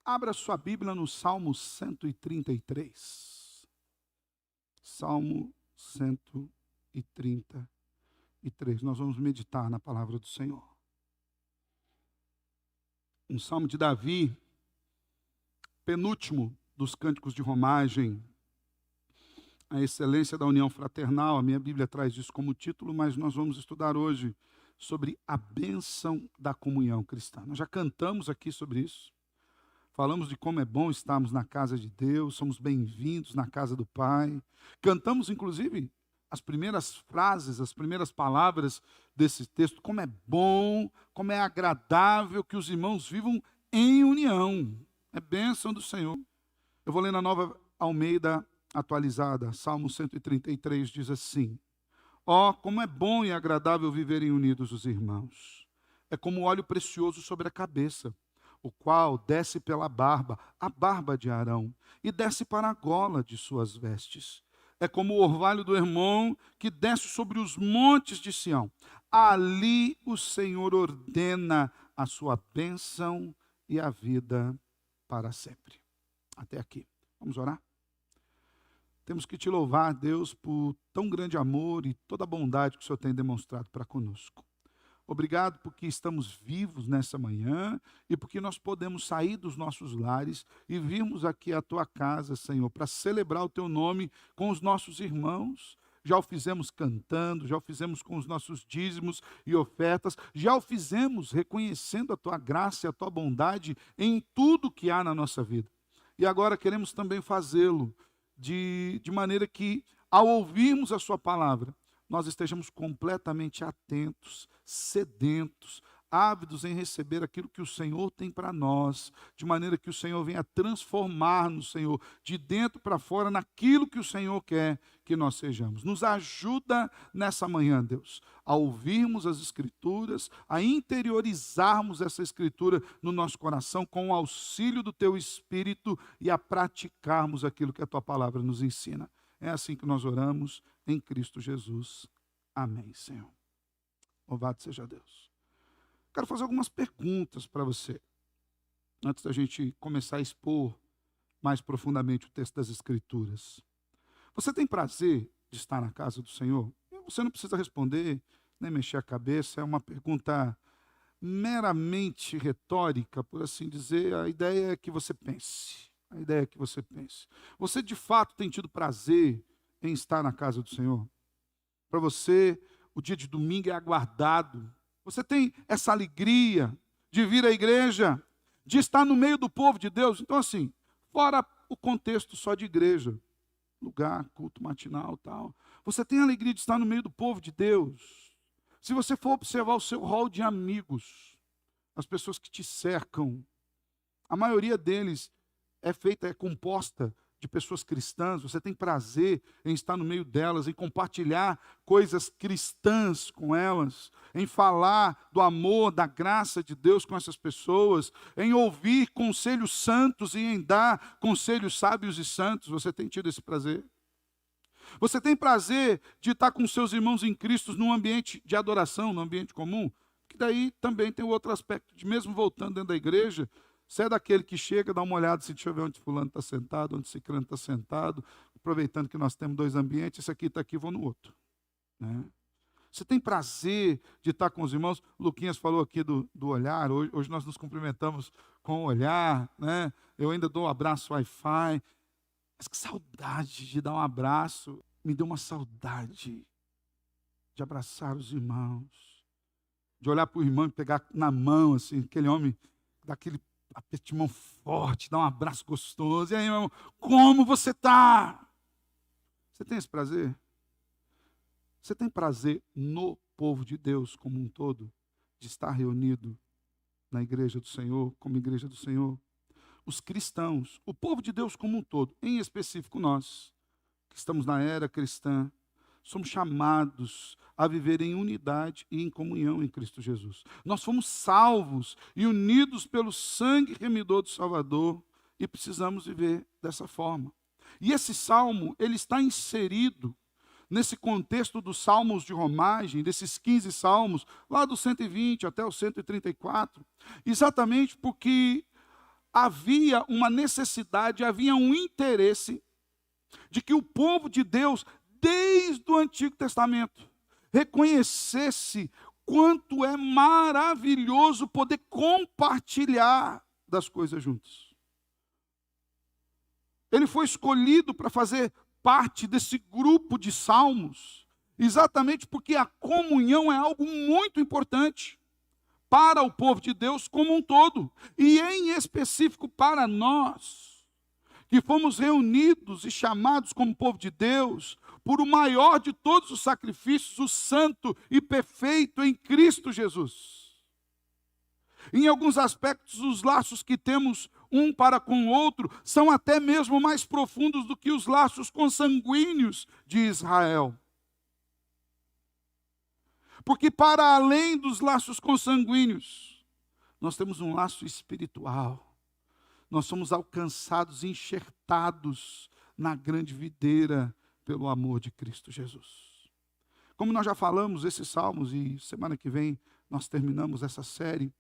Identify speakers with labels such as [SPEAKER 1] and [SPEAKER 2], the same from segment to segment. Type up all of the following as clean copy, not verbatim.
[SPEAKER 1] Abra sua Bíblia no Salmo 133. Salmo 133. Nós vamos meditar na palavra do Senhor. Um salmo de Davi, penúltimo dos cânticos de romagem, a excelência da união fraternal. A minha Bíblia traz isso como título, mas nós vamos estudar hoje sobre a bênção da comunhão cristã. Nós já cantamos aqui sobre isso. Falamos de como é bom estarmos na casa de Deus, somos bem-vindos na casa do Pai. Cantamos, inclusive, as primeiras frases, as primeiras palavras desse texto, como é bom, como é agradável que os irmãos vivam em união. É bênção do Senhor. Eu vou ler na Nova Almeida atualizada, Salmo 133 diz assim: ó, como é bom e agradável viverem unidos os irmãos. É como óleo precioso sobre a cabeça, o qual desce pela barba, a barba de Arão, e desce para a gola de suas vestes. É como o orvalho do Hermon, que desce sobre os montes de Sião. Ali o Senhor ordena a sua bênção e a vida para sempre. Até aqui. Vamos orar? Temos que te louvar, Deus, por tão grande amor e toda a bondade que o Senhor tem demonstrado para conosco. Obrigado porque estamos vivos nessa manhã e porque nós podemos sair dos nossos lares e virmos aqui à tua casa, Senhor, para celebrar o teu nome com os nossos irmãos. Já o fizemos cantando, já o fizemos com os nossos dízimos e ofertas, já o fizemos reconhecendo a tua graça e a tua bondade em tudo que há na nossa vida. E agora queremos também fazê-lo de maneira que, ao ouvirmos a sua palavra, nós estejamos completamente atentos, sedentos, ávidos em receber aquilo que o Senhor tem para nós, de maneira que o Senhor venha transformar-nos, Senhor, de dentro para fora, naquilo que o Senhor quer que nós sejamos. Nos ajuda nessa manhã, Deus, a ouvirmos as Escrituras, a interiorizarmos essa Escritura no nosso coração com o auxílio do Teu Espírito e a praticarmos aquilo que a Tua palavra nos ensina. É assim que nós oramos em Cristo Jesus. Amém, Senhor. Louvado seja Deus. Quero fazer algumas perguntas para você, antes da gente começar a expor mais profundamente o texto das Escrituras. Você tem prazer de estar na casa do Senhor? Você não precisa responder, nem mexer a cabeça, é uma pergunta meramente retórica, por assim dizer. A ideia é que você pense. A ideia é que você pense. Você de fato tem tido prazer em estar na casa do Senhor? Para você, o dia de domingo é aguardado. Você tem essa alegria de vir à igreja, de estar no meio do povo de Deus? Então, assim, fora o contexto só de igreja, lugar, culto matinal e tal, você tem a alegria de estar no meio do povo de Deus? Se você for observar o seu hall de amigos, as pessoas que te cercam, a maioria deles é composta de pessoas cristãs. Você tem prazer em estar no meio delas, em compartilhar coisas cristãs com elas, em falar do amor, da graça de Deus com essas pessoas, em ouvir conselhos santos e em dar conselhos sábios e santos. Você tem tido esse prazer? Você tem prazer de estar com seus irmãos em Cristo num ambiente de adoração, num ambiente comum? Que daí também tem o outro aspecto, de mesmo voltando dentro da igreja, você é daquele que chega, dá uma olhada, se deixa eu ver onde fulano está sentado, onde ciclano está sentado, aproveitando que nós temos dois ambientes, esse aqui está aqui, vou no outro. Né? Você tem prazer de estar com os irmãos? O Luquinhas falou aqui do olhar, hoje nós nos cumprimentamos com o olhar, né? Eu ainda dou um abraço Wi-Fi, mas que saudade de dar um abraço, me deu uma saudade de abraçar os irmãos, de olhar para o irmão e pegar na mão, assim, aquele homem, daquele aperto de mão forte, dá um abraço gostoso. E aí, meu irmão, como você está? Você tem esse prazer? Você tem prazer no povo de Deus como um todo, de estar reunido na igreja do Senhor, como igreja do Senhor? Os cristãos, o povo de Deus como um todo, em específico nós, que estamos na era cristã, somos chamados a viver em unidade e em comunhão em Cristo Jesus. Nós fomos salvos e unidos pelo sangue remidor do Salvador e precisamos viver dessa forma. E esse salmo, ele está inserido nesse contexto dos salmos de romagem, desses 15 salmos, lá do 120 até o 134, exatamente porque havia uma necessidade, havia um interesse de que o povo de Deus, desde o Antigo Testamento, reconhecesse quanto é maravilhoso poder compartilhar das coisas juntos. Ele foi escolhido para fazer parte desse grupo de salmos, exatamente porque a comunhão é algo muito importante para o povo de Deus como um todo, e em específico para nós, que fomos reunidos e chamados como povo de Deus, por o maior de todos os sacrifícios, o santo e perfeito em Cristo Jesus. Em alguns aspectos, os laços que temos um para com o outro são até mesmo mais profundos do que os laços consanguíneos de Israel. Porque para além dos laços consanguíneos, nós temos um laço espiritual. Nós somos alcançados, enxertados na grande videira pelo amor de Cristo Jesus. Como nós já falamos, esses salmos, e semana que vem nós terminamos essa série,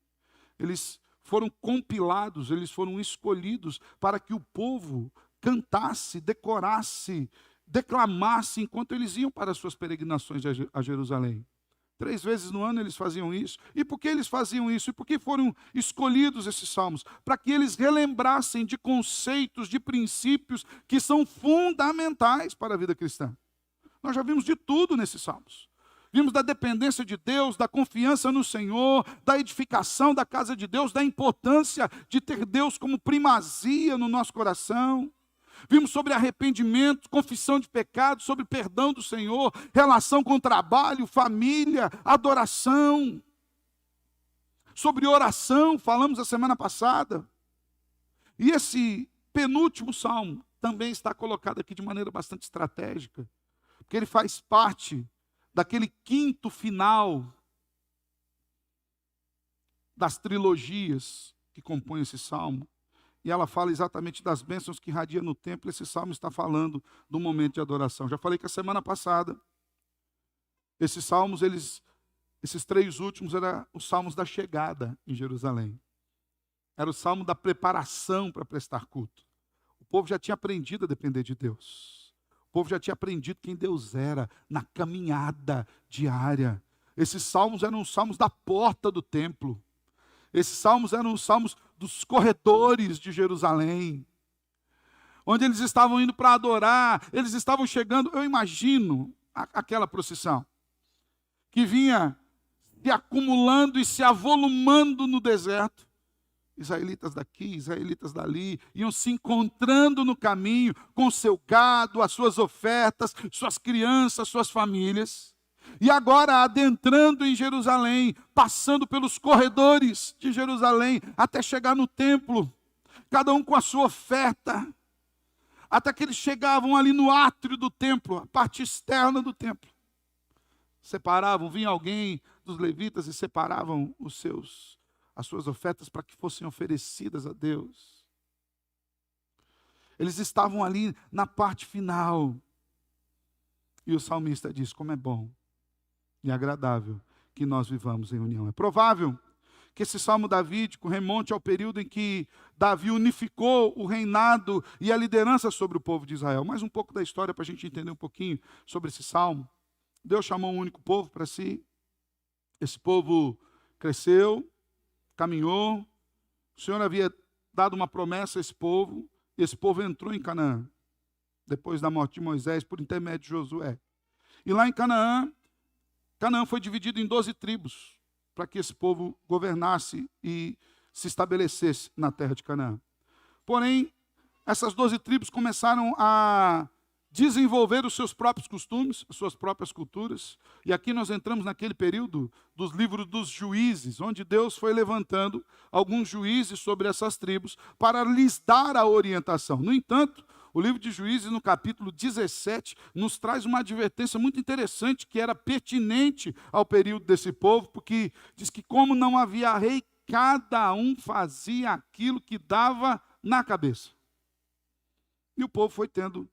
[SPEAKER 1] eles foram compilados, eles foram escolhidos para que o povo cantasse, decorasse, declamasse enquanto eles iam para as suas peregrinações a Jerusalém. 3 vezes no ano eles faziam isso. E por que eles faziam isso? E por que foram escolhidos esses salmos? Para que eles relembrassem de conceitos, de princípios que são fundamentais para a vida cristã. Nós já vimos de tudo nesses salmos. Vimos da dependência de Deus, da confiança no Senhor, da edificação da casa de Deus, da importância de ter Deus como primazia no nosso coração. Vimos sobre arrependimento, confissão de pecado, sobre perdão do Senhor, relação com trabalho, família, adoração. Sobre oração, falamos a semana passada. E esse penúltimo salmo também está colocado aqui de maneira bastante estratégica, porque ele faz parte daquele quinto final das trilogias que compõem esse salmo. E ela fala exatamente das bênçãos que irradia no templo. Esse salmo está falando do momento de adoração. Já falei que a semana passada, esses salmos, esses 3 últimos, eram os salmos da chegada em Jerusalém. Era o salmo da preparação para prestar culto. O povo já tinha aprendido a depender de Deus. O povo já tinha aprendido quem Deus era na caminhada diária. Esses salmos eram os salmos da porta do templo. Esses salmos eram os salmos dos corredores de Jerusalém, onde eles estavam indo para adorar, eles estavam chegando, eu imagino aquela procissão, que vinha se acumulando e se avolumando no deserto. Israelitas daqui, israelitas dali, iam se encontrando no caminho com o seu gado, as suas ofertas, suas crianças, suas famílias. E agora adentrando em Jerusalém, passando pelos corredores de Jerusalém, até chegar no templo, cada um com a sua oferta, até que eles chegavam ali no átrio do templo, a parte externa do templo. Separavam, vinha alguém dos levitas e separavam as suas ofertas para que fossem oferecidas a Deus. Eles estavam ali na parte final. E o salmista diz: como é bom e agradável que nós vivamos em união. É provável que esse salmo davídico remonte ao período em que Davi unificou o reinado e a liderança sobre o povo de Israel. Mais um pouco da história para a gente entender um pouquinho sobre esse salmo. Deus chamou um único povo para si. Esse povo cresceu, caminhou. O Senhor havia dado uma promessa a esse povo. E esse povo entrou em Canaã, depois da morte de Moisés, por intermédio de Josué. E lá em Canaã foi dividido em 12 tribos, para que esse povo governasse e se estabelecesse na terra de Canaã. Porém, essas 12 tribos começaram a desenvolver os seus próprios costumes, as suas próprias culturas. E aqui nós entramos naquele período dos livros dos juízes, onde Deus foi levantando alguns juízes sobre essas tribos para lhes dar a orientação. No entanto, o livro de Juízes, no capítulo 17, nos traz uma advertência muito interessante, que era pertinente ao período desse povo, porque diz que como não havia rei, cada um fazia aquilo que dava na cabeça. E o povo foi tendo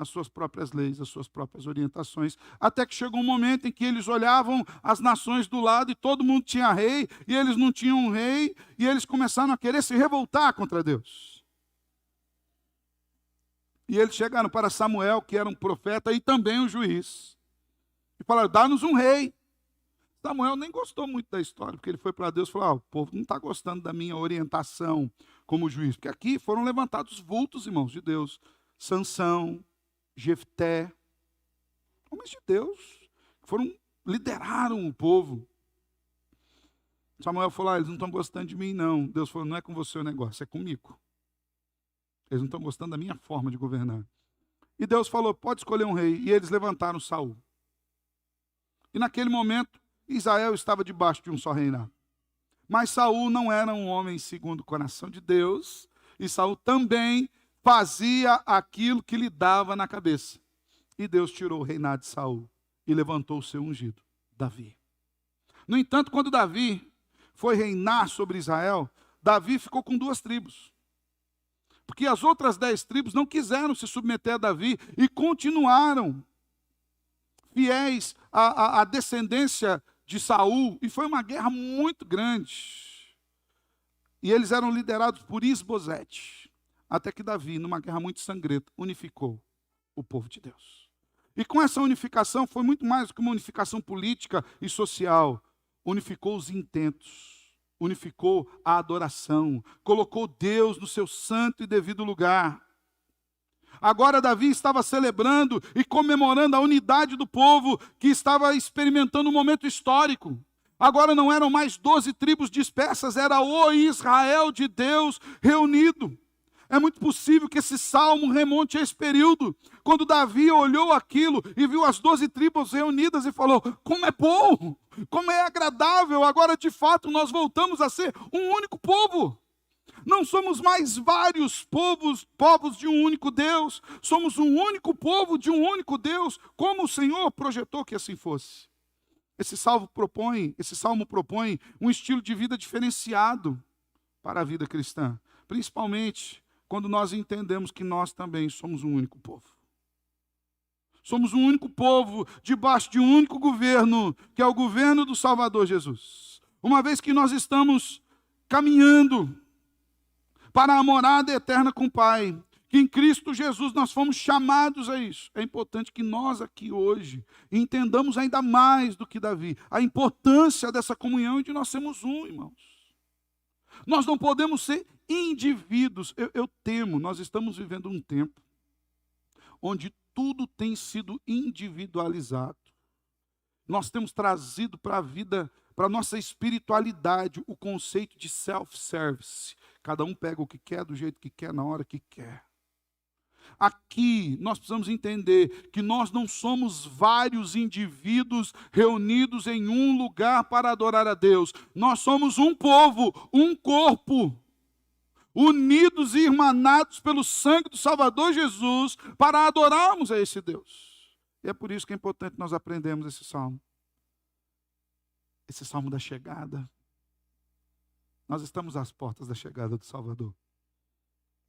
[SPEAKER 1] as suas próprias leis, as suas próprias orientações, até que chegou um momento em que eles olhavam as nações do lado e todo mundo tinha rei, e eles não tinham um rei, e eles começaram a querer se revoltar contra Deus. E eles chegaram para Samuel, que era um profeta e também um juiz, e falaram: dá-nos um rei. Samuel nem gostou muito da história, porque ele foi para Deus e falou: o povo não está gostando da minha orientação como juiz, porque aqui foram levantados vultos, irmãos, de Deus. Sansão, Jefté, homens de Deus, lideraram o povo. Samuel falou: eles não estão gostando de mim, não. Deus falou: não é com você o negócio, é comigo. Eles não estão gostando da minha forma de governar. E Deus falou: pode escolher um rei. E eles levantaram Saul. E naquele momento, Israel estava debaixo de um só reinado. Mas Saul não era um homem segundo o coração de Deus. E Saul também fazia aquilo que lhe dava na cabeça. E Deus tirou o reinado de Saul e levantou o seu ungido, Davi. No entanto, quando Davi foi reinar sobre Israel, Davi ficou com 2 tribos. Porque as outras 10 tribos não quiseram se submeter a Davi e continuaram fiéis à descendência de Saul. E foi uma guerra muito grande. E eles eram liderados por Isbosete. Até que Davi, numa guerra muito sangrenta, unificou o povo de Deus. E com essa unificação, foi muito mais do que uma unificação política e social. Unificou os intentos. Unificou a adoração, colocou Deus no seu santo e devido lugar. Agora Davi estava celebrando e comemorando a unidade do povo que estava experimentando um momento histórico. Agora não eram mais 12 tribos dispersas, era o Israel de Deus reunido. É muito possível que esse salmo remonte a esse período, quando Davi olhou aquilo e viu as 12 tribos reunidas e falou: como é bom, como é agradável, agora de fato nós voltamos a ser um único povo. Não somos mais vários povos de um único Deus, somos um único povo de um único Deus, como o Senhor projetou que assim fosse. Esse salmo propõe um estilo de vida diferenciado para a vida cristã, principalmente quando nós entendemos que nós também somos um único povo. Somos um único povo, debaixo de um único governo, que é o governo do Salvador Jesus. Uma vez que nós estamos caminhando para a morada eterna com o Pai, que em Cristo Jesus nós fomos chamados a isso. É importante que nós aqui hoje entendamos ainda mais do que Davi, a importância dessa comunhão e de nós sermos um, irmãos. Nós não podemos ser indivíduos. Eu temo, nós estamos vivendo um tempo onde tudo tem sido individualizado. Nós temos trazido para a vida, para a nossa espiritualidade, o conceito de self-service. Cada um pega o que quer, do jeito que quer, na hora que quer. Aqui nós precisamos entender que nós não somos vários indivíduos reunidos em um lugar para adorar a Deus. Nós somos um povo, um corpo, unidos e irmanados pelo sangue do Salvador Jesus para adorarmos a esse Deus. E é por isso que é importante nós aprendermos esse salmo da chegada. Nós estamos às portas da chegada do Salvador.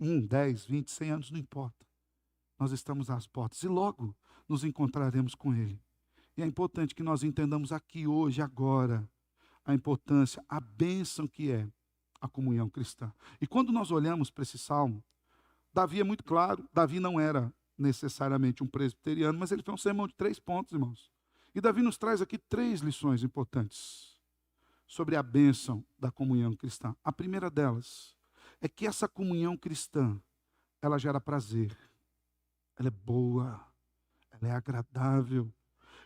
[SPEAKER 1] 10, 20, 100 anos, não importa. Nós estamos às portas e logo nos encontraremos com Ele. E é importante que nós entendamos aqui, hoje, agora, a importância, a bênção que é a comunhão cristã. E quando nós olhamos para esse salmo, Davi é muito claro, Davi não era necessariamente um presbiteriano, mas ele fez um sermão de 3 pontos, irmãos. E Davi nos traz aqui 3 lições importantes sobre a bênção da comunhão cristã. A primeira delas é que essa comunhão cristã, ela gera prazer, ela é boa, ela é agradável.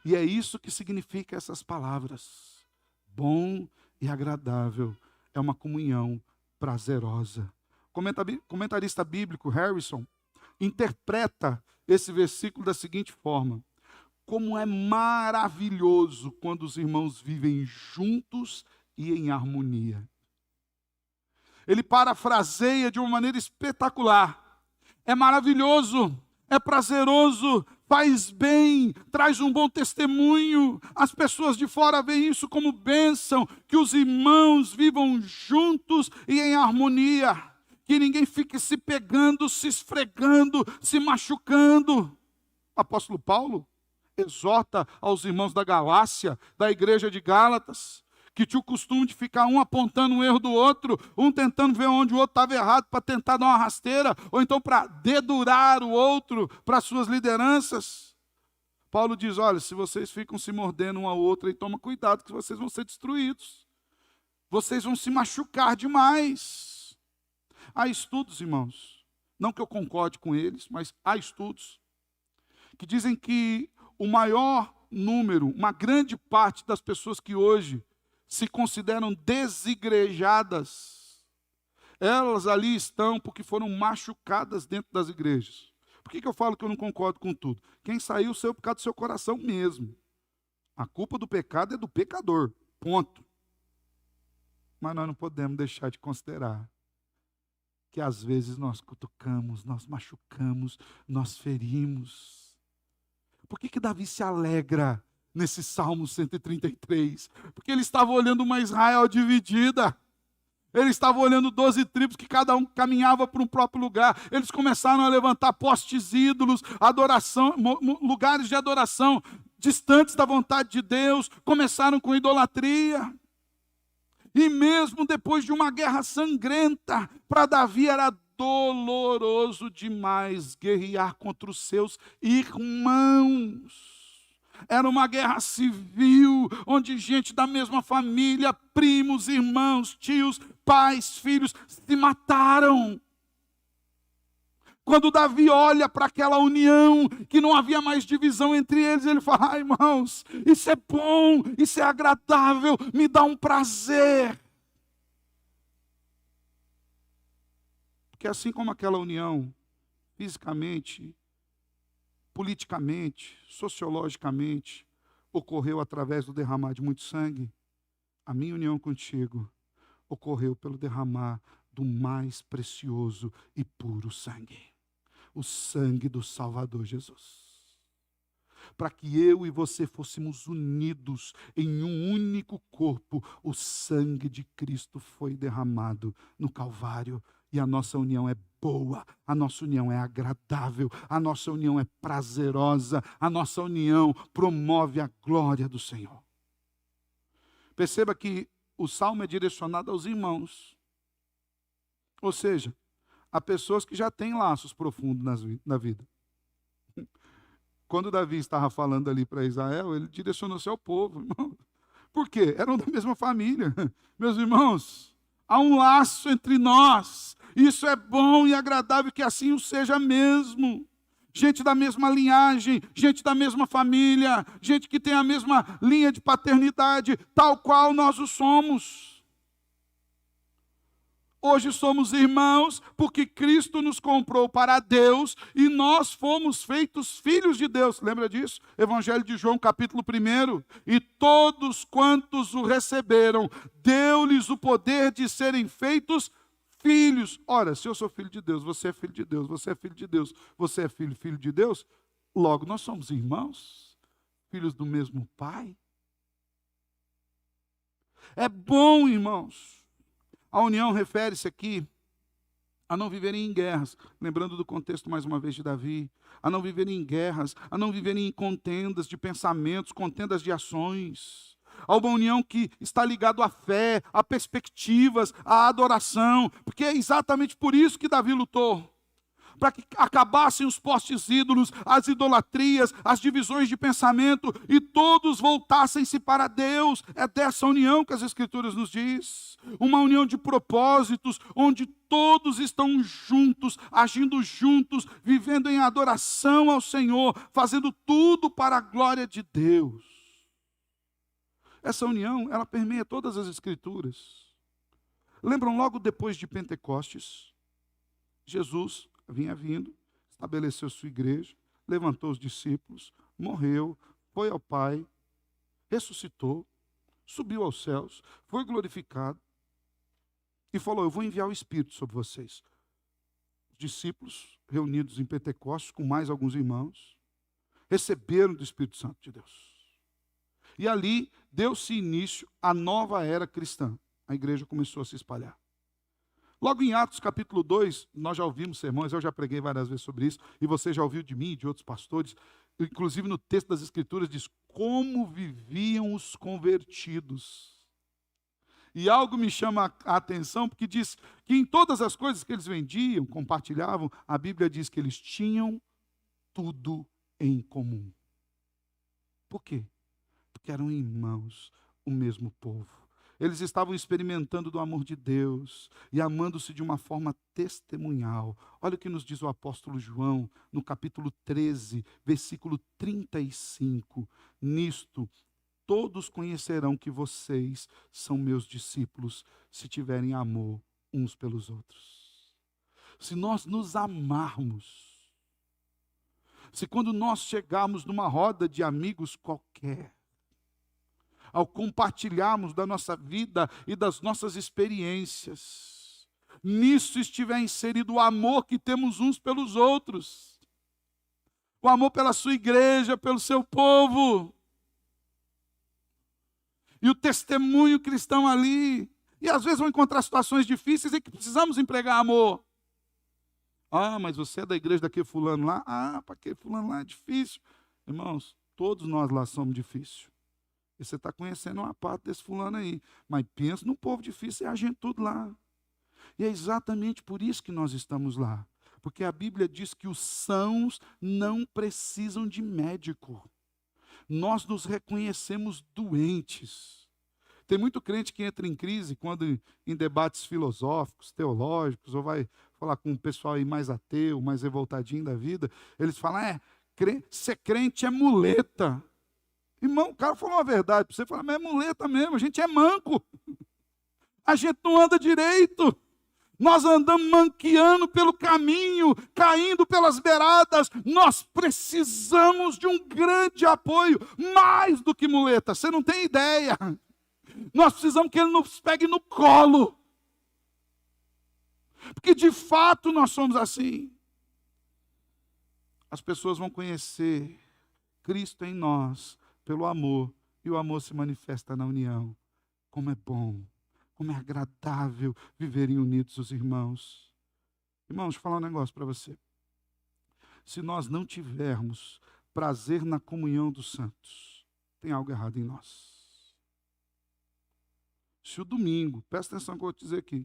[SPEAKER 1] E é isso que significa essas palavras. Bom e agradável é uma comunhão prazerosa. Comentarista bíblico Harrison interpreta esse versículo da seguinte forma: como é maravilhoso quando os irmãos vivem juntos e em harmonia. Ele parafraseia de uma maneira espetacular. É maravilhoso, é prazeroso, faz bem, traz um bom testemunho. As pessoas de fora veem isso como bênção, que os irmãos vivam juntos e em harmonia. Que ninguém fique se pegando, se esfregando, se machucando. apóstolo Paulo exorta aos irmãos da Galácia, da igreja de Gálatas, que tinha o costume de ficar um apontando um erro do outro, um tentando ver onde o outro estava errado para tentar dar uma rasteira, ou então para dedurar o outro para suas lideranças. Paulo diz, olha, se vocês ficam se mordendo um ao outro, aí toma cuidado que vocês vão ser destruídos. Vocês vão se machucar demais. Há estudos, irmãos, não que eu concorde com eles, mas há estudos que dizem que o maior número, uma grande parte das pessoas que hoje se consideram desigrejadas, elas ali estão porque foram machucadas dentro das igrejas. Por que eu falo que eu não concordo com tudo? Quem saiu saiu por causa do seu coração mesmo. A culpa do pecado é do pecador, ponto. Mas nós não podemos deixar de considerar que às vezes nós cutucamos, nós machucamos, nós ferimos. Por que Davi se alegra nesse Salmo 133? Porque ele estava olhando uma Israel dividida. Ele estava olhando 12 tribos que cada um caminhava para um próprio lugar. Eles começaram a levantar postes ídolos, adoração, lugares de adoração distantes da vontade de Deus. Começaram com idolatria. E mesmo depois de uma guerra sangrenta, para Davi era doloroso demais guerrear contra os seus irmãos. Era uma guerra civil, onde gente da mesma família, primos, irmãos, tios, pais, filhos, se mataram. Quando Davi olha para aquela união, que não havia mais divisão entre eles, ele fala, irmãos, isso é bom, isso é agradável, me dá um prazer. Porque assim como aquela união, fisicamente, politicamente, sociologicamente, ocorreu através do derramar de muito sangue, a minha união contigo ocorreu pelo derramar do mais precioso e puro sangue, o sangue do Salvador Jesus. Para que eu e você fôssemos unidos em um único corpo, o sangue de Cristo foi derramado no Calvário. E a nossa união é boa, a nossa união é agradável, a nossa união é prazerosa, a nossa união promove a glória do Senhor. Perceba que o salmo é direcionado aos irmãos. Ou seja, a pessoas que já têm laços profundos na vida. Quando Davi estava falando ali para Israel, ele direcionou-se ao povo. Irmão. Por quê? Eram da mesma família. Meus irmãos, há um laço entre nós. Isso é bom e agradável que assim o seja mesmo. Gente da mesma linhagem, gente da mesma família, gente que tem a mesma linha de paternidade, tal qual nós o somos. Hoje somos irmãos porque Cristo nos comprou para Deus e nós fomos feitos filhos de Deus. Lembra disso? Evangelho de João, capítulo 1. E todos quantos o receberam, deu-lhes o poder de serem feitos filhos. Ora, se eu sou filho de Deus, você é filho de Deus, você é filho de Deus, você é filho de Deus, logo nós somos irmãos, filhos do mesmo Pai. É bom, irmãos. A união refere-se aqui a não viverem em guerras, lembrando do contexto mais uma vez de Davi, a não viverem em guerras, a não viverem em contendas de pensamentos, contendas de ações, a uma união que está ligada à fé, a perspectivas, à adoração, porque é exatamente por isso que Davi lutou. Para que acabassem os postes ídolos, as idolatrias, as divisões de pensamento e todos voltassem-se para Deus. É dessa união que as Escrituras nos diz. Uma união de propósitos, onde todos estão juntos, agindo juntos, vivendo em adoração ao Senhor, fazendo tudo para a glória de Deus. Essa união, ela permeia todas as Escrituras. Lembram logo depois de Pentecostes? Jesus vinha vindo, estabeleceu sua igreja, levantou os discípulos, morreu, foi ao Pai, ressuscitou, subiu aos céus, foi glorificado e falou, eu vou enviar o Espírito sobre vocês. Os discípulos, reunidos em Pentecostes, com mais alguns irmãos, receberam do Espírito Santo de Deus. E ali deu-se início à nova era cristã. A igreja começou a se espalhar. Logo em Atos capítulo 2, nós já ouvimos sermões, eu já preguei várias vezes sobre isso, e você já ouviu de mim e de outros pastores, inclusive no texto das Escrituras diz como viviam os convertidos. E algo me chama a atenção, porque diz que em todas as coisas que eles vendiam, compartilhavam, a Bíblia diz que eles tinham tudo em comum. Por quê? Porque eram irmãos, o mesmo povo. Eles estavam experimentando do amor de Deus e amando-se de uma forma testemunhal. Olha o que nos diz o apóstolo João, no capítulo 13, versículo 35. Nisto, todos conhecerão que vocês são meus discípulos, se tiverem amor uns pelos outros. Se nós nos amarmos, se quando nós chegarmos numa roda de amigos qualquer, ao compartilharmos da nossa vida e das nossas experiências, nisso estiver inserido o amor que temos uns pelos outros, o amor pela sua igreja, pelo seu povo, e o testemunho cristão ali. E às vezes vão encontrar situações difíceis em que precisamos empregar amor. Ah, mas você é da igreja daquele fulano lá? Ah, para aquele fulano lá é difícil. Irmãos, todos nós lá somos difíceis. E você está conhecendo uma parte desse fulano aí. Mas pensa no povo difícil, é a gente tudo lá. E é exatamente por isso que nós estamos lá. Porque a Bíblia diz que os sãos não precisam de médico. Nós nos reconhecemos doentes. Tem muito crente que entra em crise quando em debates filosóficos, teológicos, ou vai falar com um pessoal aí mais ateu, mais revoltadinho da vida. Eles falam, ser crente é muleta. Irmão, o cara falou uma verdade para você, fala, mas é muleta mesmo, a gente é manco. A gente não anda direito. Nós andamos manqueando pelo caminho, caindo pelas beiradas. Nós precisamos de um grande apoio, mais do que muleta. Você não tem ideia. Nós precisamos que Ele nos pegue no colo. Porque de fato nós somos assim. As pessoas vão conhecer Cristo em nós pelo amor. E o amor se manifesta na união. Como é bom. Como é agradável viverem unidos os irmãos. Irmãos, deixa eu falar um negócio para você. Se nós não tivermos prazer na comunhão dos santos, tem algo errado em nós. Se o domingo, presta atenção no que eu vou te dizer aqui.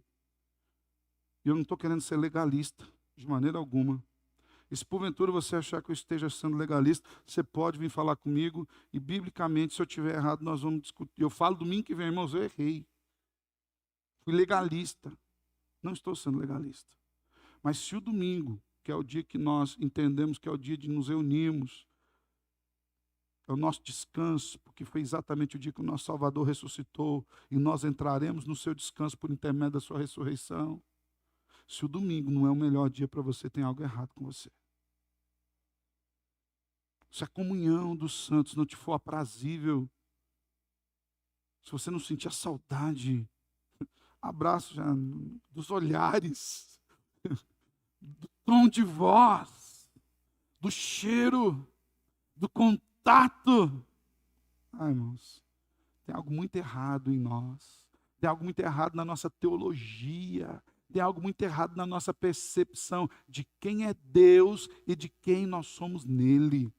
[SPEAKER 1] E eu não estou querendo ser legalista, de maneira alguma. E se porventura você achar que eu esteja sendo legalista, você pode vir falar comigo. E biblicamente, se eu estiver errado, nós vamos discutir. Eu falo domingo que vem, irmãos, eu errei. Fui legalista. Não estou sendo legalista. Mas se o domingo, que é o dia que nós entendemos que é o dia de nos reunirmos, é o nosso descanso, porque foi exatamente o dia que o nosso Salvador ressuscitou, e nós entraremos no seu descanso por intermédio da sua ressurreição. Se o domingo não é o melhor dia para você, tem algo errado com você. Se a comunhão dos santos não te for aprazível, se você não sentir a saudade, abraço já dos olhares, do tom de voz, do cheiro, do contato. Ai, irmãos, tem algo muito errado em nós. Tem algo muito errado na nossa teologia. Tem algo muito errado na nossa percepção de quem é Deus e de quem nós somos nele.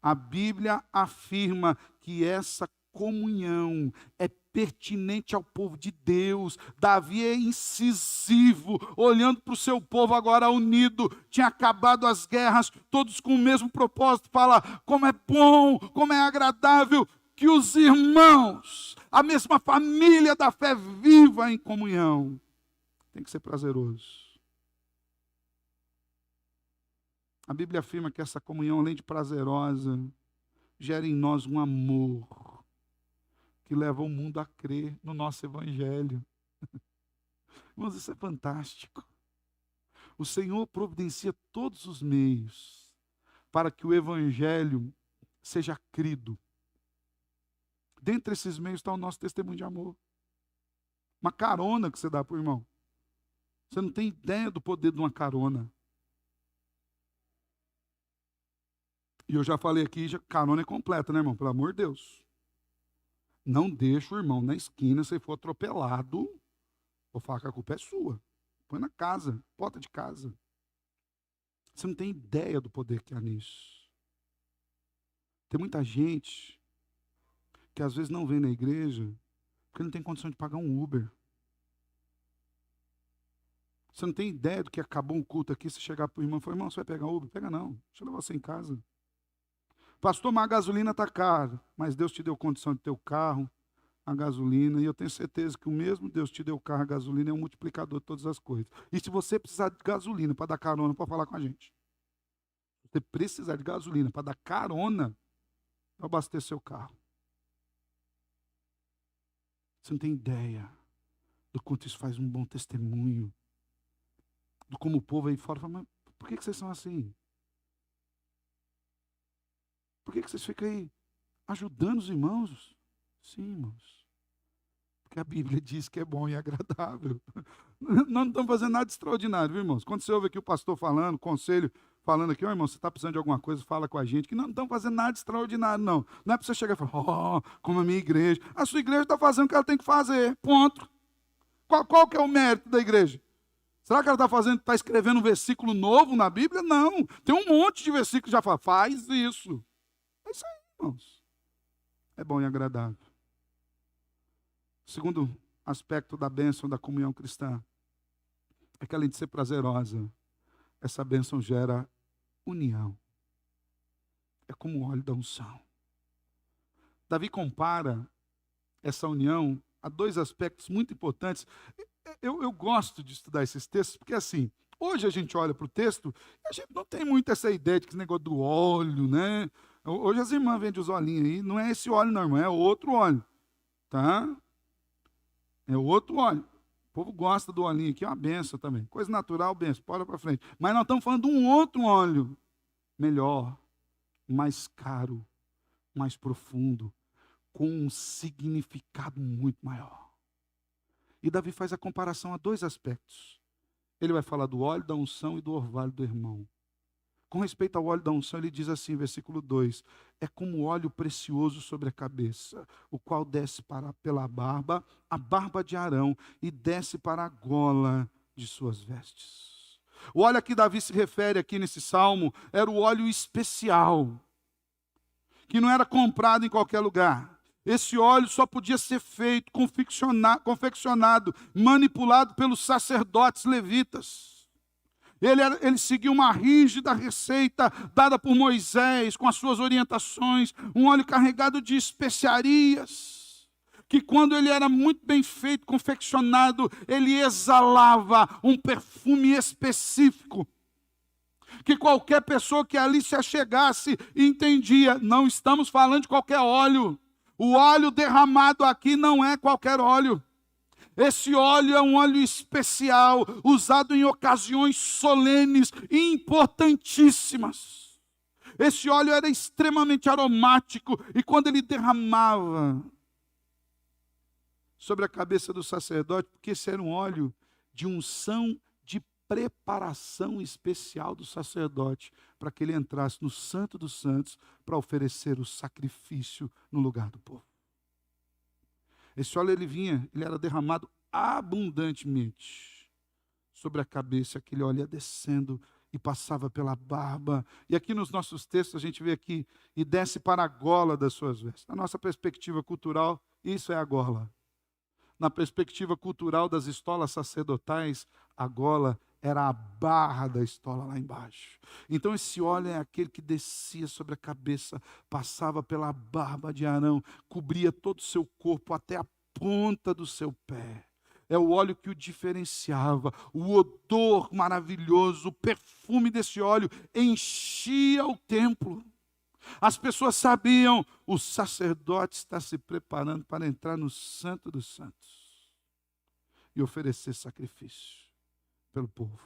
[SPEAKER 1] A Bíblia afirma que essa comunhão é pertinente ao povo de Deus. Davi é incisivo, olhando para o seu povo agora unido. Tinha acabado as guerras, todos com o mesmo propósito. Fala, como é bom, como é agradável que os irmãos, a mesma família da fé, viva em comunhão. Tem que ser prazeroso. A Bíblia afirma que essa comunhão, além de prazerosa, gera em nós um amor que leva o mundo a crer no nosso evangelho. Irmãos, isso é fantástico. O Senhor providencia todos os meios para que o evangelho seja crido. Dentre esses meios está o nosso testemunho de amor. Uma carona que você dá para o irmão. Você não tem ideia do poder de uma carona. E eu já falei aqui, carona é completa, né, irmão? Pelo amor de Deus. Não deixa o irmão na esquina, se for atropelado, vou falar que a culpa é sua. Põe na casa, porta de casa. Você não tem ideia do poder que há nisso. Tem muita gente que às vezes não vem na igreja porque não tem condição de pagar um Uber. Você não tem ideia do que acabou um culto aqui, você chegar para o irmão e falar, irmão, você vai pegar Uber? Pega não, deixa eu levar você em casa. Pastor, mas a gasolina está cara, mas Deus te deu condição de ter o carro, a gasolina, e eu tenho certeza que o mesmo Deus te deu o carro, a gasolina, é um multiplicador de todas as coisas. E se você precisar de gasolina para dar carona, para falar com a gente. Se você precisar de gasolina para dar carona, para abastecer seu carro. Você não tem ideia do quanto isso faz um bom testemunho. Do como o povo aí fora fala, mas por que vocês são assim? Por que vocês ficam aí ajudando os irmãos? Sim, irmãos. Porque a Bíblia diz que é bom e agradável. Nós não estamos fazendo nada de extraordinário, viu, irmãos? Quando você ouve aqui o pastor falando, conselho, falando aqui, ó, irmão, você está precisando de alguma coisa, fala com a gente, que nós não estamos fazendo nada de extraordinário, não. Não é para você chegar e falar, como a minha igreja. A sua igreja está fazendo o que ela tem que fazer, ponto. Qual que é o mérito da igreja? Será que ela está escrevendo um versículo novo na Bíblia? Não. Tem um monte de versículos que já fala, faz isso. É isso aí, irmãos. É bom e agradável. Segundo aspecto da bênção da comunhão cristã é que, além de ser prazerosa, essa bênção gera união. É como o óleo da unção. Davi compara essa união a dois aspectos muito importantes. Eu gosto de estudar esses textos, porque assim, hoje a gente olha para o texto e a gente não tem muito essa ideia de que esse negócio do óleo, né? Hoje as irmãs vendem os olhinhos aí, não é esse óleo não, irmão, é outro óleo, tá? É outro óleo. O povo gosta do olhinho aqui, é uma benção também. Coisa natural, benção, pode para frente. Mas nós estamos falando de um outro óleo, melhor, mais caro, mais profundo, com um significado muito maior. E Davi faz a comparação a dois aspectos. Ele vai falar do óleo da unção e do orvalho do irmão. Com respeito ao óleo da unção, ele diz assim, versículo 2, é como óleo precioso sobre a cabeça, o qual desce pela barba, a barba de Arão, e desce para a gola de suas vestes. O óleo a que Davi se refere aqui nesse salmo era o óleo especial, que não era comprado em qualquer lugar. Esse óleo só podia ser feito, confeccionado, manipulado pelos sacerdotes levitas. Ele seguia uma rígida receita dada por Moisés, com as suas orientações, um óleo carregado de especiarias, que quando ele era muito bem feito, confeccionado, ele exalava um perfume específico, que qualquer pessoa que ali se achegasse entendia, não estamos falando de qualquer óleo. O óleo derramado aqui não é qualquer óleo. Esse óleo é um óleo especial, usado em ocasiões solenes e importantíssimas. Esse óleo era extremamente aromático, e quando ele derramava sobre a cabeça do sacerdote, porque esse era um óleo de unção, de preparação especial do sacerdote, para que ele entrasse no Santo dos Santos, para oferecer o sacrifício no lugar do povo. Esse óleo ele era derramado abundantemente sobre a cabeça, aquele óleo ia descendo e passava pela barba. E aqui nos nossos textos a gente vê aqui, e desce para a gola das suas vestes. Na nossa perspectiva cultural, isso é a gola. Na perspectiva cultural das estolas sacerdotais, a gola era a barra da estola lá embaixo. Então esse óleo é aquele que descia sobre a cabeça, passava pela barba de Arão, cobria todo o seu corpo até a ponta do seu pé. É o óleo que o diferenciava, o odor maravilhoso, o perfume desse óleo enchia o templo. As pessoas sabiam, o sacerdote está se preparando para entrar no Santo dos Santos e oferecer sacrifício pelo povo.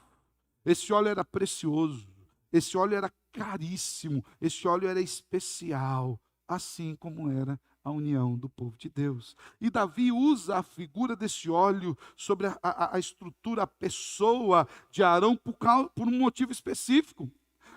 [SPEAKER 1] Esse óleo era precioso, esse óleo era caríssimo, esse óleo era especial, assim como era a união do povo de Deus. E Davi usa a figura desse óleo sobre a estrutura, a pessoa de Arão por um motivo específico.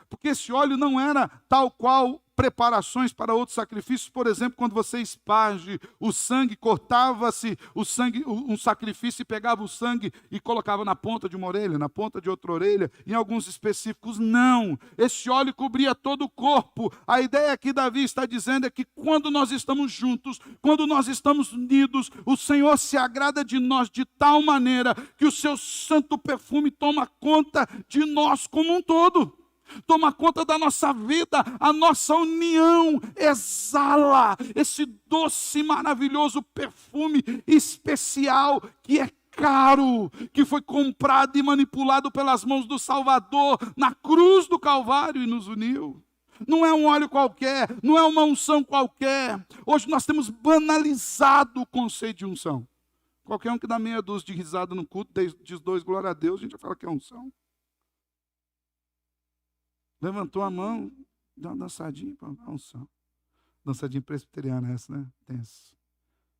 [SPEAKER 1] Porque esse óleo não era tal qual preparações para outros sacrifícios. Por exemplo, quando você esparge o sangue, cortava-se o sangue, um sacrifício, e pegava o sangue e colocava na ponta de uma orelha, na ponta de outra orelha, em alguns específicos, não. Esse óleo cobria todo o corpo. A ideia que Davi está dizendo é que quando nós estamos juntos, quando nós estamos unidos, o Senhor se agrada de nós de tal maneira que o seu santo perfume toma conta de nós como um todo. Toma conta da nossa vida, a nossa união exala esse doce, maravilhoso perfume especial que é caro, que foi comprado e manipulado pelas mãos do Salvador na cruz do Calvário e nos uniu. Não é um óleo qualquer, não é uma unção qualquer. Hoje nós temos banalizado o conceito de unção. Qualquer um que dá meia dúzia de risada no culto, diz 2 glória a Deus, a gente vai falar que é unção. Levantou a mão, deu uma dançadinha para a unção. Dançadinha presbiteriana essa, né? Tenso.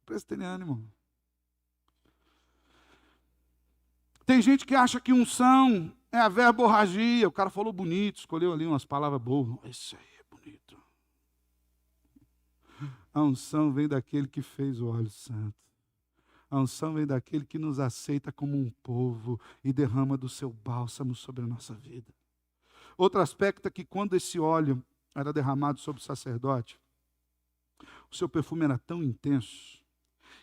[SPEAKER 1] Presbiteriana, irmão. Tem gente que acha que unção é a verborragia. O cara falou bonito, escolheu ali umas palavras boas. Isso aí é bonito. A unção vem daquele que fez o óleo santo. A unção vem daquele que nos aceita como um povo e derrama do seu bálsamo sobre a nossa vida. Outro aspecto é que quando esse óleo era derramado sobre o sacerdote, o seu perfume era tão intenso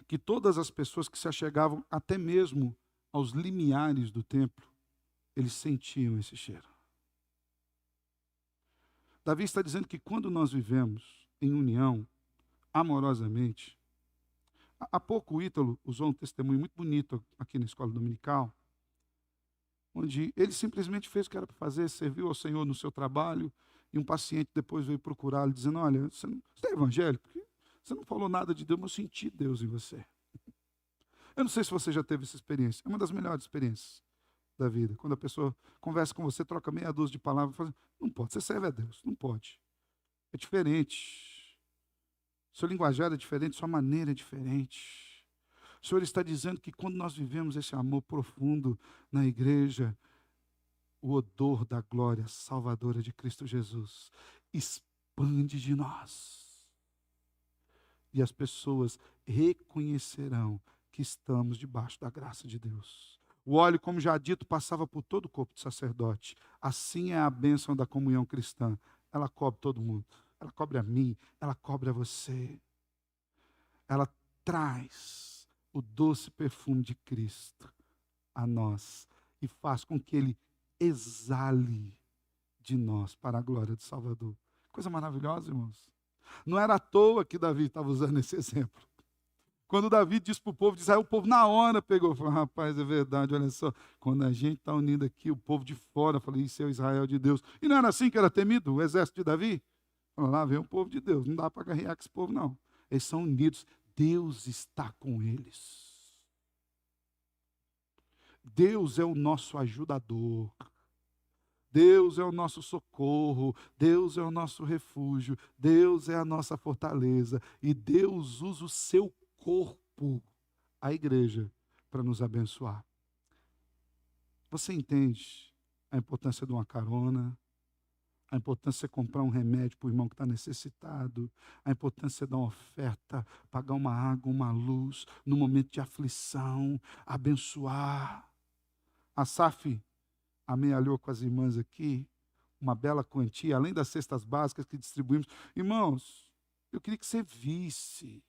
[SPEAKER 1] que todas as pessoas que se achegavam até mesmo aos limiares do templo, eles sentiam esse cheiro. Davi está dizendo que quando nós vivemos em união, amorosamente, há pouco o Ítalo usou um testemunho muito bonito aqui na escola dominical, onde ele simplesmente fez o que era para fazer, serviu ao Senhor no seu trabalho, e um paciente depois veio procurá-lo, dizendo, olha, você é evangélico? Porque você não falou nada de Deus, mas eu senti Deus em você. Eu não sei se você já teve essa experiência, é uma das melhores experiências da vida, quando a pessoa conversa com você, troca meia dúzia de palavras, fala, não pode, você serve a Deus, não pode. É diferente. Seu linguajar é diferente, sua maneira é diferente. O Senhor está dizendo que quando nós vivemos esse amor profundo na igreja, o odor da glória salvadora de Cristo Jesus expande de nós. E as pessoas reconhecerão que estamos debaixo da graça de Deus. O óleo, como já dito, passava por todo o corpo do sacerdote. Assim é a bênção da comunhão cristã. Ela cobre todo mundo. Ela cobre a mim, ela cobre a você. Ela traz o doce perfume de Cristo a nós e faz com que Ele exale de nós para a glória do Salvador. Coisa maravilhosa, irmãos. Não era à toa que Davi estava usando esse exemplo. Quando Davi disse para o povo de Israel, o povo na hora pegou e falou, rapaz, é verdade, olha só, quando a gente está unido aqui, o povo de fora, falei, isso é o Israel de Deus. E não era assim que era temido o exército de Davi? Falou, lá vem o povo de Deus, não dá para agarrar com esse povo não. Eles são unidos, Deus está com eles. Deus é o nosso ajudador. Deus é o nosso socorro, Deus é o nosso refúgio, Deus é a nossa fortaleza. E Deus usa o seu corpo, a igreja, para nos abençoar. Você entende a importância de uma carona? A importância de comprar um remédio para o irmão que está necessitado, a importância de dar uma oferta, pagar uma água, uma luz, no momento de aflição, abençoar. Asaf amealhou com as irmãs aqui uma bela quantia, além das cestas básicas que distribuímos. Irmãos, eu queria que você visse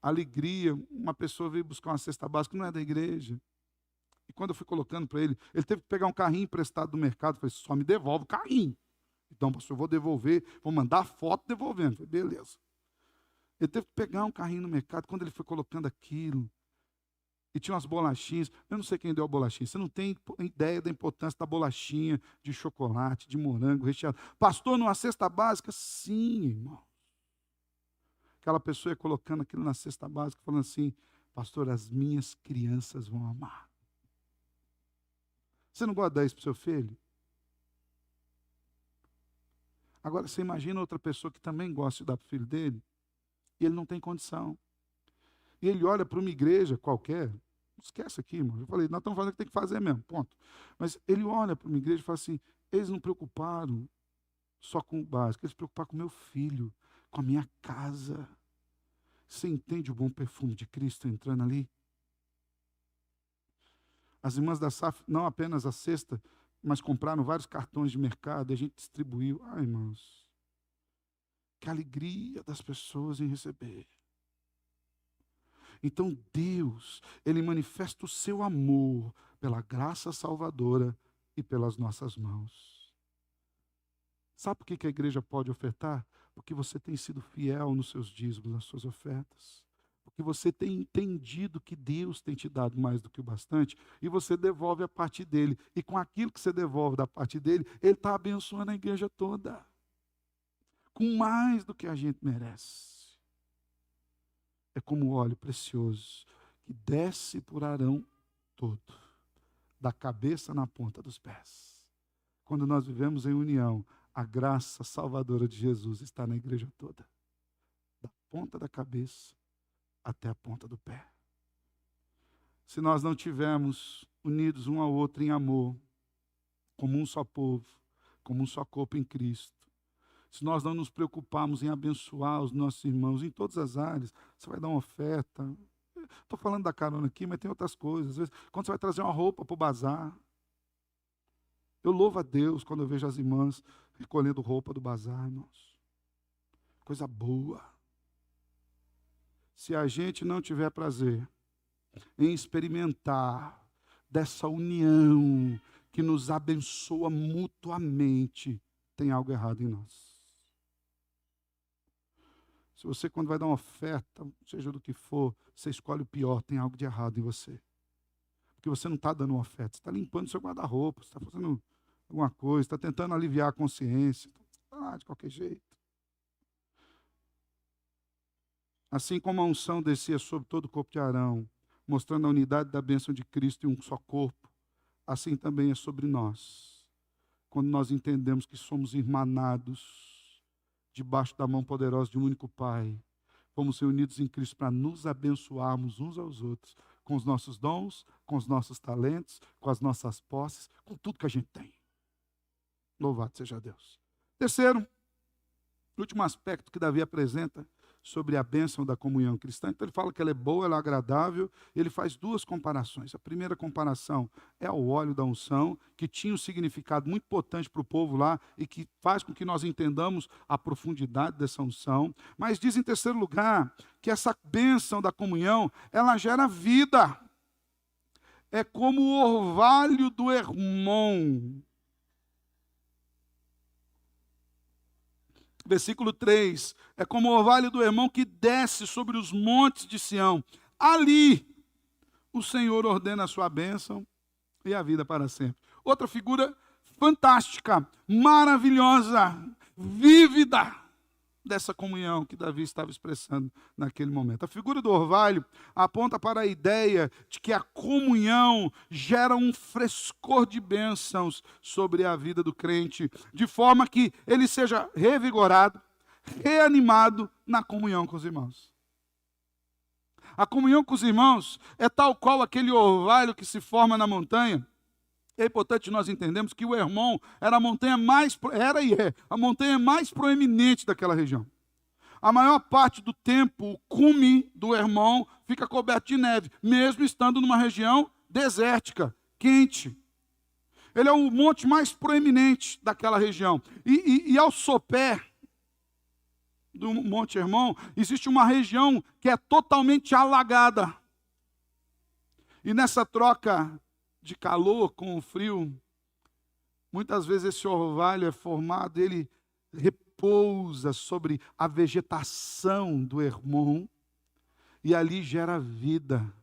[SPEAKER 1] a alegria. Uma pessoa veio buscar uma cesta básica, não é da igreja. E quando eu fui colocando para ele, ele teve que pegar um carrinho emprestado do mercado. Eu falei, só me devolve o carrinho. Então, pastor, eu vou devolver, vou mandar foto devolvendo. Eu falei, beleza. Ele teve que pegar um carrinho no mercado. Quando ele foi colocando aquilo, e tinha umas bolachinhas, eu não sei quem deu a bolachinha, você não tem ideia da importância da bolachinha de chocolate, de morango recheado. Pastor, numa cesta básica? Sim, irmão. Aquela pessoa ia colocando aquilo na cesta básica, falando assim, pastor, as minhas crianças vão amar. Você não gosta de dar isso para o seu filho? Agora, você imagina outra pessoa que também gosta de dar para o filho dele, e ele não tem condição. E ele olha para uma igreja qualquer, esquece aqui, irmão. Eu falei, nós estamos fazendo o que tem que fazer mesmo, ponto. Mas ele olha para uma igreja e fala assim, eles não preocuparam só com o básico, ele se preocupar com o meu filho, com a minha casa. Você entende o bom perfume de Cristo entrando ali? As irmãs da SAF, não apenas a cesta, mas compraram vários cartões de mercado e a gente distribuiu. Ai, irmãos, que alegria das pessoas em receber. Então Deus, Ele manifesta o seu amor pela graça salvadora e pelas nossas mãos. Sabe por que a igreja pode ofertar? Porque você tem sido fiel nos seus dízimos, nas suas ofertas. Porque você tem entendido que Deus tem te dado mais do que o bastante e você devolve a parte dele. E com aquilo que você devolve da parte dele, Ele está abençoando a igreja toda. Com mais do que a gente merece. É como óleo precioso que desce por Arão todo, da cabeça na ponta dos pés. Quando nós vivemos em união, a graça salvadora de Jesus está na igreja toda, da ponta da cabeça até a ponta do pé. Se nós não tivermos unidos um ao outro em amor, como um só povo, como um só corpo em Cristo, se nós não nos preocuparmos em abençoar os nossos irmãos em todas as áreas, você vai dar uma oferta. Estou falando da carona aqui, mas tem outras coisas. Às vezes, quando você vai trazer uma roupa para o bazar, eu louvo a Deus quando eu vejo as irmãs recolhendo roupa do bazar, irmãos. Coisa boa. Se a gente não tiver prazer em experimentar dessa união que nos abençoa mutuamente, tem algo errado em nós. Se você, quando vai dar uma oferta, seja do que for, você escolhe o pior, tem algo de errado em você. Porque você não está dando uma oferta, você está limpando seu guarda-roupa, você está fazendo alguma coisa, está tentando aliviar a consciência. De qualquer jeito. Assim como a unção descia sobre todo o corpo de Arão, mostrando a unidade da bênção de Cristo em um só corpo, assim também é sobre nós. Quando nós entendemos que somos irmanados, debaixo da mão poderosa de um único Pai, fomos reunidos em Cristo para nos abençoarmos uns aos outros, com os nossos dons, com os nossos talentos, com as nossas posses, com tudo que a gente tem. Louvado seja Deus. Terceiro, último aspecto que Davi apresenta sobre a bênção da comunhão cristã. Então ele fala que ela é boa, ela é agradável. Ele faz duas comparações. A primeira comparação é o óleo da unção, que tinha um significado muito importante para o povo lá e que faz com que nós entendamos a profundidade dessa unção. Mas diz em terceiro lugar que essa bênção da comunhão, ela gera vida. É como o orvalho do Hermon. Versículo 3, é como o orvalho do Hermon que desce sobre os montes de Sião. Ali, o Senhor ordena a sua bênção e a vida para sempre. Outra figura fantástica, maravilhosa, vívida, dessa comunhão que Davi estava expressando naquele momento. A figura do orvalho aponta para a ideia de que a comunhão gera um frescor de bênçãos sobre a vida do crente, de forma que ele seja revigorado, reanimado na comunhão com os irmãos. A comunhão com os irmãos é tal qual aquele orvalho que se forma na montanha. É importante nós entendermos que o Hermon era a montanha a montanha mais proeminente daquela região. A maior parte do tempo, o cume do Hermon fica coberto de neve, mesmo estando numa região desértica, quente. Ele é o monte mais proeminente daquela região. E ao sopé do Monte Hermon, existe uma região que é totalmente alagada. E nessa troca de calor com o frio, muitas vezes esse orvalho é formado, ele repousa sobre a vegetação do Hermon e ali gera vida,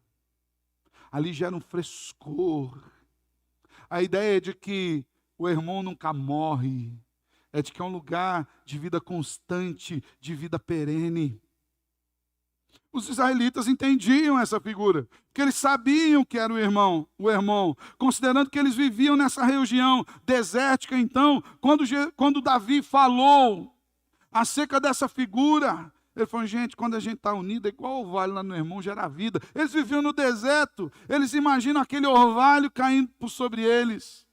[SPEAKER 1] ali gera um frescor. A ideia é de que o Hermon nunca morre, é de que é um lugar de vida constante, de vida perene. Os israelitas entendiam essa figura, porque eles sabiam que era o Hermon, considerando que eles viviam nessa região desértica. Então, quando Davi falou acerca dessa figura, ele falou, gente, quando a gente está unido, é igual o orvalho lá no Hermon, gera vida. Eles viviam no deserto, eles imaginam aquele orvalho caindo por sobre eles.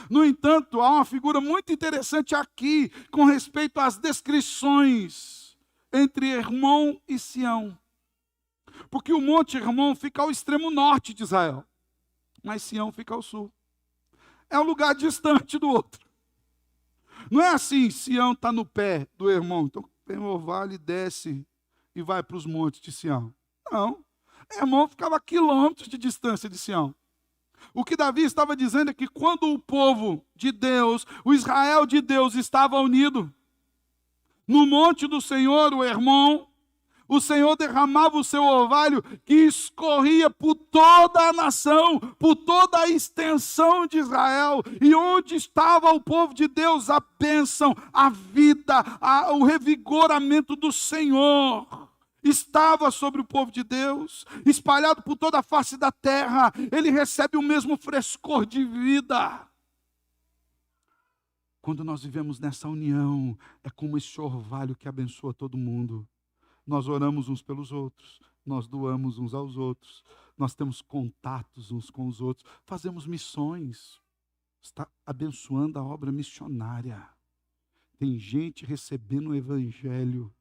[SPEAKER 1] No entanto, há uma figura muito interessante aqui com respeito às descrições entre Hermon e Sião. Porque o Monte Hermon fica ao extremo norte de Israel, mas Sião fica ao sul. É um lugar distante do outro. Não é assim, Sião está no pé do Hermon, então tem o vale, desce e vai para os montes de Sião. Não, Hermon ficava a quilômetros de distância de Sião. O que Davi estava dizendo é que quando o povo de Deus, o Israel de Deus estava unido, no monte do Senhor, o Hermon, o Senhor derramava o seu orvalho que escorria por toda a nação, por toda a extensão de Israel. E onde estava o povo de Deus, a bênção, a vida, o revigoramento do Senhor estava sobre o povo de Deus, espalhado por toda a face da terra. Ele recebe o mesmo frescor de vida. Quando nós vivemos nessa união, é como esse orvalho que abençoa todo mundo. Nós oramos uns pelos outros, nós doamos uns aos outros, nós temos contatos uns com os outros, fazemos missões, está abençoando a obra missionária. Tem gente recebendo o evangelho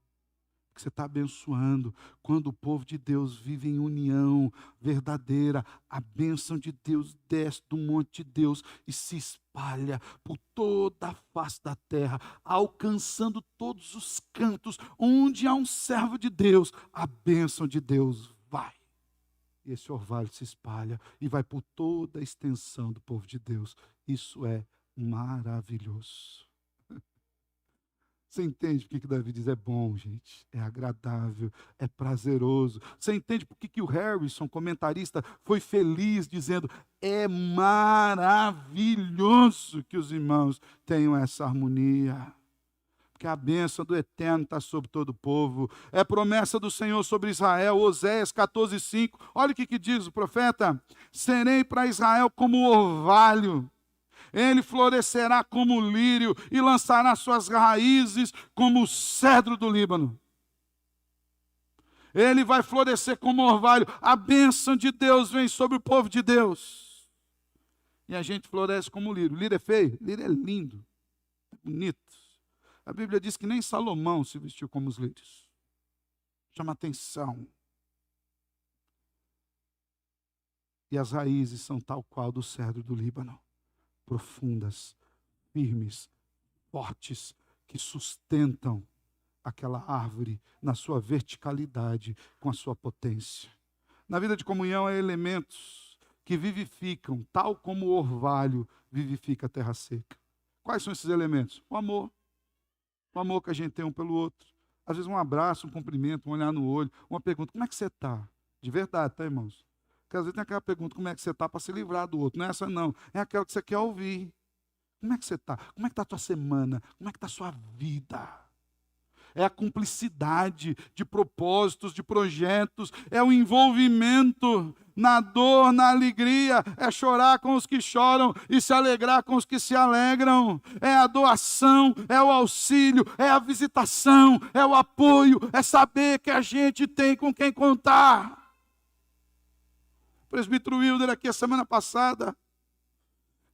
[SPEAKER 1] que você está abençoando. Quando o povo de Deus vive em união verdadeira, a bênção de Deus desce do monte de Deus e se espalha por toda a face da terra, alcançando todos os cantos. Onde há um servo de Deus, a bênção de Deus vai. E esse orvalho se espalha e vai por toda a extensão do povo de Deus. Isso é maravilhoso. Você entende por que Davi diz é bom, gente? É agradável, é prazeroso. Você entende por que o Harrison, comentarista, foi feliz dizendo é maravilhoso que os irmãos tenham essa harmonia. Porque a bênção do Eterno está sobre todo o povo. É promessa do Senhor sobre Israel, Oséias 14:5. Olha o que diz o profeta. Serei para Israel como orvalho. Ele florescerá como o lírio e lançará suas raízes como o cedro do Líbano. Ele vai florescer como orvalho. A bênção de Deus vem sobre o povo de Deus. E a gente floresce como o lírio. O lírio é feio? O lírio é lindo, é bonito. A Bíblia diz que nem Salomão se vestiu como os lírios. Chama atenção. E as raízes são tal qual do cedro do Líbano. Profundas, firmes, fortes, que sustentam aquela árvore na sua verticalidade, com a sua potência. Na vida de comunhão há elementos que vivificam, tal como o orvalho vivifica a terra seca. Quais são esses elementos? O amor que a gente tem um pelo outro. Às vezes um abraço, um cumprimento, um olhar no olho, uma pergunta, como é que você está? De verdade, tá, irmãos? Porque às vezes tem aquela pergunta, como é que você está, para se livrar do outro. Não é essa não, é aquela que você quer ouvir. Como é que você está? Como é que está a tua semana? Como é que está a sua vida? É a cumplicidade de propósitos, de projetos, é o envolvimento na dor, na alegria, é chorar com os que choram e se alegrar com os que se alegram, é a doação, é o auxílio, é a visitação, é o apoio, é saber que a gente tem com quem contar. O presbítero Wilder aqui a semana passada,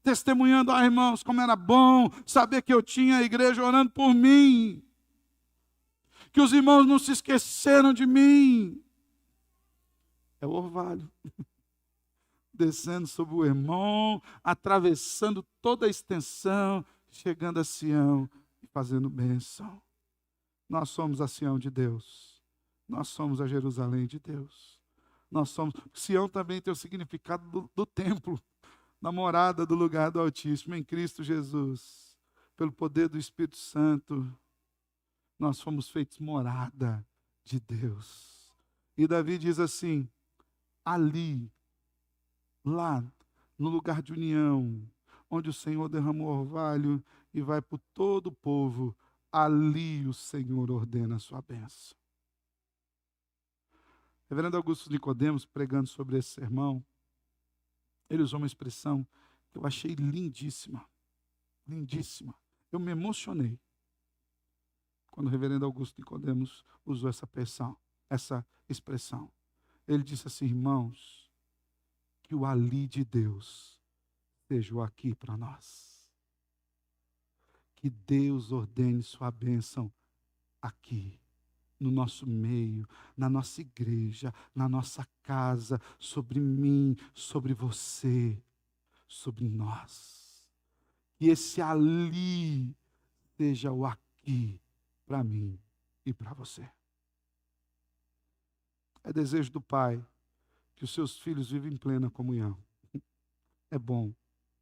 [SPEAKER 1] testemunhando, irmãos, como era bom saber que eu tinha a igreja orando por mim, que os irmãos não se esqueceram de mim. É o orvalho, descendo sobre o Hermon, atravessando toda a extensão, chegando a Sião e fazendo bênção. Nós somos a Sião de Deus, nós somos a Jerusalém de Deus. Nós somos. Sião também tem o significado do templo, da morada do lugar do Altíssimo, em Cristo Jesus. Pelo poder do Espírito Santo, nós fomos feitos morada de Deus. E Davi diz assim, ali, lá, no lugar de união, onde o Senhor derramou orvalho e vai por todo o povo, ali o Senhor ordena a sua bênção. Reverendo Augusto Nicodemos, pregando sobre esse sermão, ele usou uma expressão que eu achei lindíssima. Lindíssima. Eu me emocionei quando o reverendo Augusto Nicodemos usou essa expressão. Ele disse assim, irmãos, que o ali de Deus seja o aqui para nós. Que Deus ordene sua bênção aqui, no nosso meio, na nossa igreja, na nossa casa, sobre mim, sobre você, sobre nós. Que esse ali seja o aqui para mim e para você. É desejo do Pai que os seus filhos vivem em plena comunhão. É bom,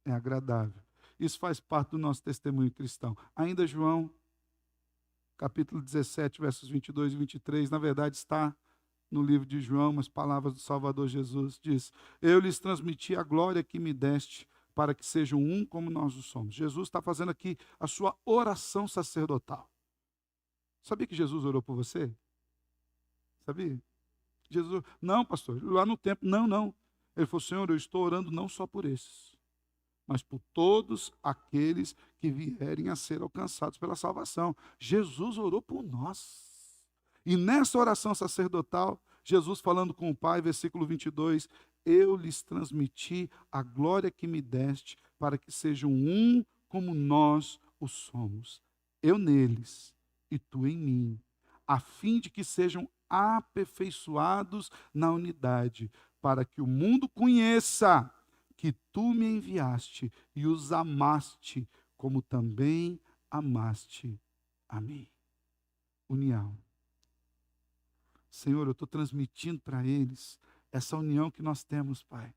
[SPEAKER 1] é agradável. Isso faz parte do nosso testemunho cristão. Ainda João, capítulo 17, versos 22 e 23, na verdade está no livro de João, as palavras do Salvador Jesus, diz: eu lhes transmiti a glória que me deste, para que sejam um como nós o somos. Jesus está fazendo aqui a sua oração sacerdotal. Sabia que Jesus orou por você? Sabia? Jesus, não, pastor, lá no templo, não. Ele falou: Senhor, eu estou orando não só por esses, mas por todos aqueles que vierem a ser alcançados pela salvação. Jesus orou por nós. E nessa oração sacerdotal, Jesus falando com o Pai, versículo 22, eu lhes transmiti a glória que me deste, para que sejam um como nós o somos. Eu neles e tu em mim, a fim de que sejam aperfeiçoados na unidade, para que o mundo conheça que tu me enviaste e os amaste, como também amaste a mim. União. Senhor, eu estou transmitindo para eles essa união que nós temos, Pai.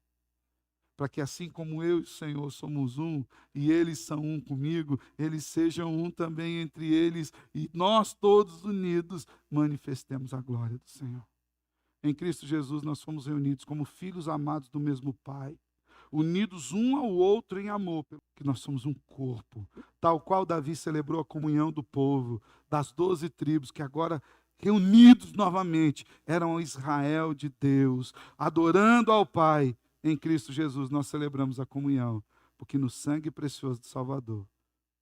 [SPEAKER 1] Para que assim como eu e o Senhor somos um, e eles são um comigo, eles sejam um também entre eles, e nós todos unidos manifestemos a glória do Senhor. Em Cristo Jesus nós fomos reunidos como filhos amados do mesmo Pai, unidos um ao outro em amor, porque nós somos um corpo, tal qual Davi celebrou a comunhão do povo, das 12 tribos, que agora reunidos novamente, eram o Israel de Deus, adorando ao Pai. Em Cristo Jesus nós celebramos a comunhão, porque no sangue precioso do Salvador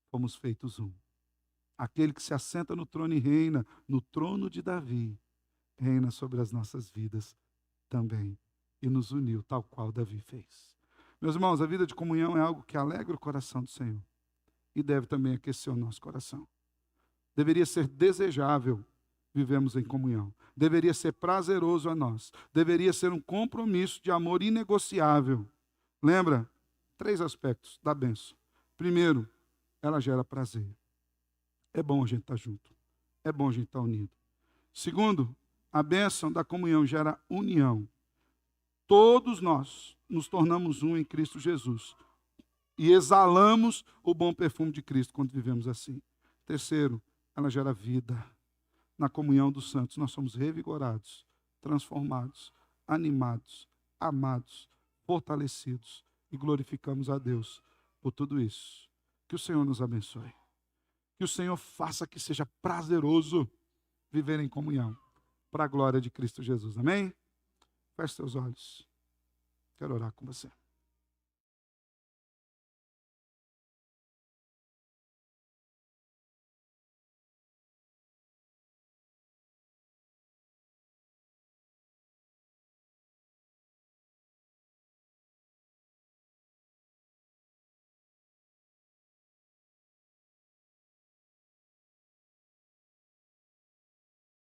[SPEAKER 1] fomos feitos um. Aquele que se assenta no trono e reina, no trono de Davi, reina sobre as nossas vidas também, e nos uniu, tal qual Davi fez. Meus irmãos, a vida de comunhão é algo que alegra o coração do Senhor, e deve também aquecer o nosso coração. Deveria ser desejável vivemos em comunhão. Deveria ser prazeroso a nós. Deveria ser um compromisso de amor inegociável. Lembra? 3 aspectos da bênção. Primeiro, ela gera prazer. É bom a gente estar junto. É bom a gente estar unido. Segundo, a bênção da comunhão gera união. Todos nós nos tornamos um em Cristo Jesus. E exalamos o bom perfume de Cristo quando vivemos assim. Terceiro, ela gera vida. Na comunhão dos santos, nós somos revigorados, transformados, animados, amados, fortalecidos e glorificamos a Deus por tudo isso. Que o Senhor nos abençoe. Que o Senhor faça que seja prazeroso viver em comunhão, para a glória de Cristo Jesus. Amém? Feche seus olhos. Quero orar com você.